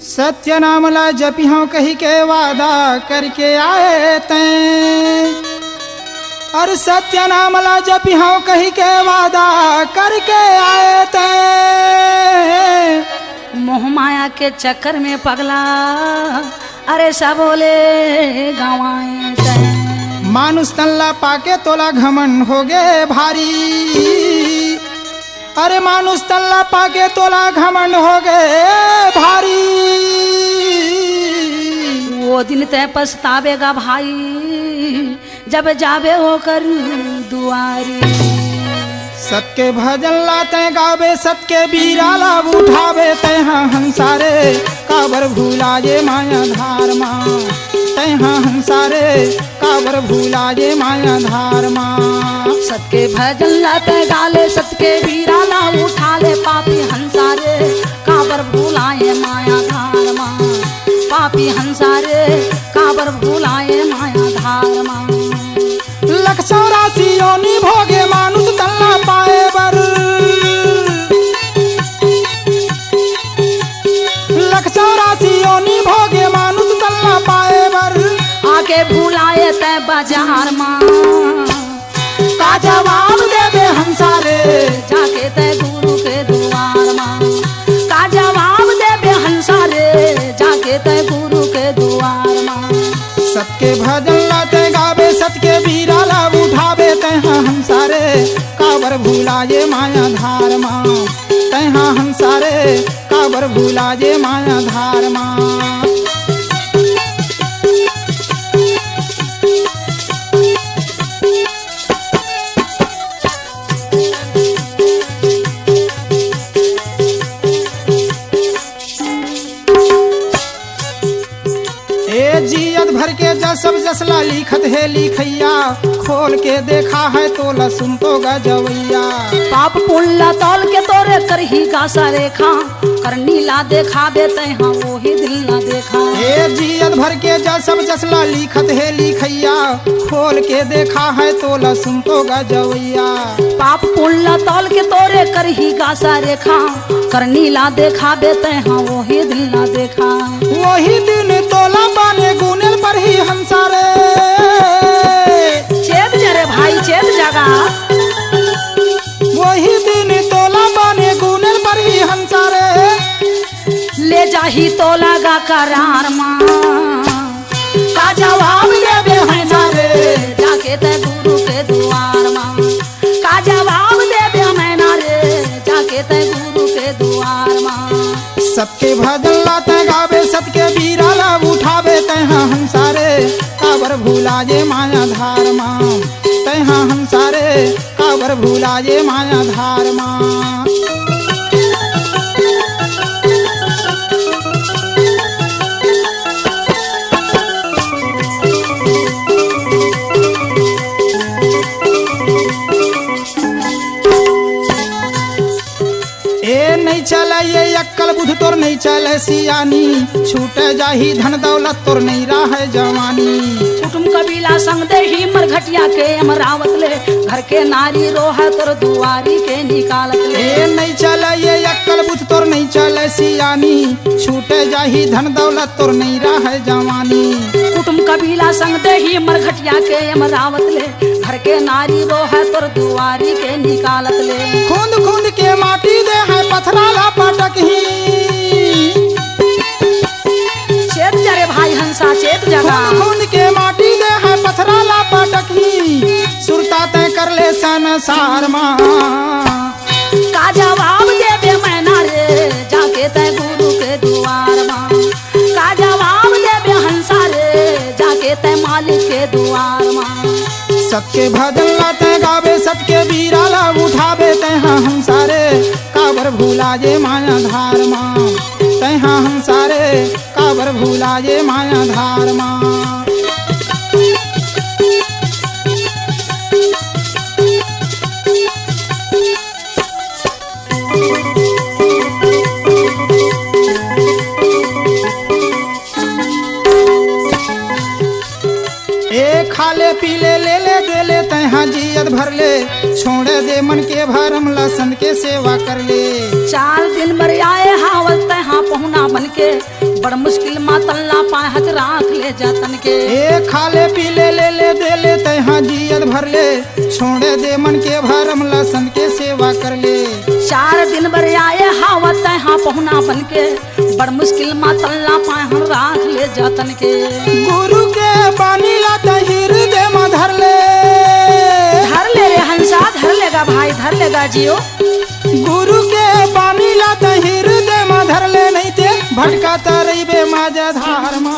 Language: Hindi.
सत्य नाम ला जपिहों कही के वादा करके आए तैं, और सत्य नाम ला जपिहों कही के वादा करके आए तैं। मोह माया के चक्कर में पगला अरे सब बोले गवाए तैं। मानुष तल्ला पाके तोला घमंड हो गए भारी, अरे मानुष तल्ला पाके तोला घमंड हो गए भारी। वो दिन तय पछतावेगा भाई जब जावे होकर दुआरी। सत के भजन लाते गावे सत के बीरा लाभ उठावे तैहा हंसारे काबर भूला ये माया धार माँ। तैहा हंसारे काबर भूला ये माया धार माँ। सत के भजन लाते गाले सत के बीरा लाभ उठा ले पापी हंसारे काबर भूलाए माया धार माँ। पापी हंसारे काबर भूलाए माया धार माँ। लख 84 योनि भोगे मानुष तल्ला पाए बर, लख 84 योनि भोगे मानुष तल्ला पाए बर। आके भूलाए तय बाजार माँ का जवाब देवे हंसारे जाके तय गुरु के द्वार माँ। का जवाब देवे हंसारे जाके तय गुरु के द्वार माँ। सत के भजन लाते गावे सत के बीरा लाभ उठावे तैहा हंसारे काबर भूला ये माया धार माँ। तैहा हंसारे काबर भूला ये माया धार माँ। जियत भर के जसब जसला लिखत है लिखैया, खोल के देखा है तो लसुन तो गजवैया। पाप पुण्य तौल के तोरे करही गासा रेखा करनी ला देखा देते हैं वो ही दिल ना देखा। ए जियत भर के जसब जसला लिखत है लिखैया, खोल के देखा है तो लसुन तो गजवैया। पाप पुण्य तौल के तोरे करही गासा रेखा करनी ला देखा देते हैं वो ही दिल ना देखा। वही दिन तोला बाने गुनेल पर ही हंसारे चेत जरे भाई चेत जगा। वही दिन तोला बाने गुनेल पर ही हंसारे ले जाही तो लगा करार माँ। का जवाब देवे हंसारे जाके ते गुरु के द्वार माँ। का जवाब देवे मैना रे जाके ते गुरु के द्वार माँ। सबके भजन लाते गावे सत के बीरा लाभ उठावे तैहा हंसारे काबर भूला ये माया धार माँ। तैहा हंसारे काबर भूला ये माया धार माँ। नहीं चले ये अक्कल बुध तोर नहीं चले सियानी, छूटे जाही धन दौलत तोर नहीं रहा जवानी। कुटुम कबीला संग दे ही मरघटिया के अमरावत ले घर के नारी रोह तोर दुआरी के निकालत ले। नहीं चले ये अक्कल बुध तोर नहीं चले सियानी, छूटे जाही धन दौलत तोर नहीं रहा जवानी। कुटुम कबीला संग दे ही मरघटिया के अमरावत ले घर के नारी रोह तोर दुआरी के निकालत ले। खूंद खूंद के माटी दे है पथराला पटक ही, चेत जरे भाई हंसा चेत जगा। खूंद खूंद के माटी दे है पथराला पटक ही, सुरता तय कर ले संसार माँ। का जवाब देवे मैना रे जाके तय गुरु के द्वार माँ। का जवाब देवे हंसा रे जाके तय मालिक के द्वार माँ। सत के भजन लाते गावे सत के बीरा लाभ उठावे तैहा हंसारे काबर भूला ये माया धार माँ। तैहा हंसारे काबर भूला ये माया धार माँ। ए खाले पीले ले ले दे ले तैहा जियत भर ले छोड़े दे मन के भरम ला संत के सेवा कर ले 4 दिन बर आए हावत तहाँ पहुना बन के बड़ मुश्किल मा तल्ला पाए हथ राख ले जतन के ए खाले पीले ले ले दे ले तैहा जियत भर ले छोड़े दे मन के भरम ला संत के सेवा कर ले 4 दिन बर आए हावत तहाँ पहुना बन के बड़ मुश्किल मा तल्ला पाए हम राख ले जतन के गुरु के बानी ला हृदय में धर ले रे हंसा धर लेगा भाई धर लेगा जियो गुरु के बानी ला हृदय में धर ले नहीं ते भटका तरबे माझा धार मा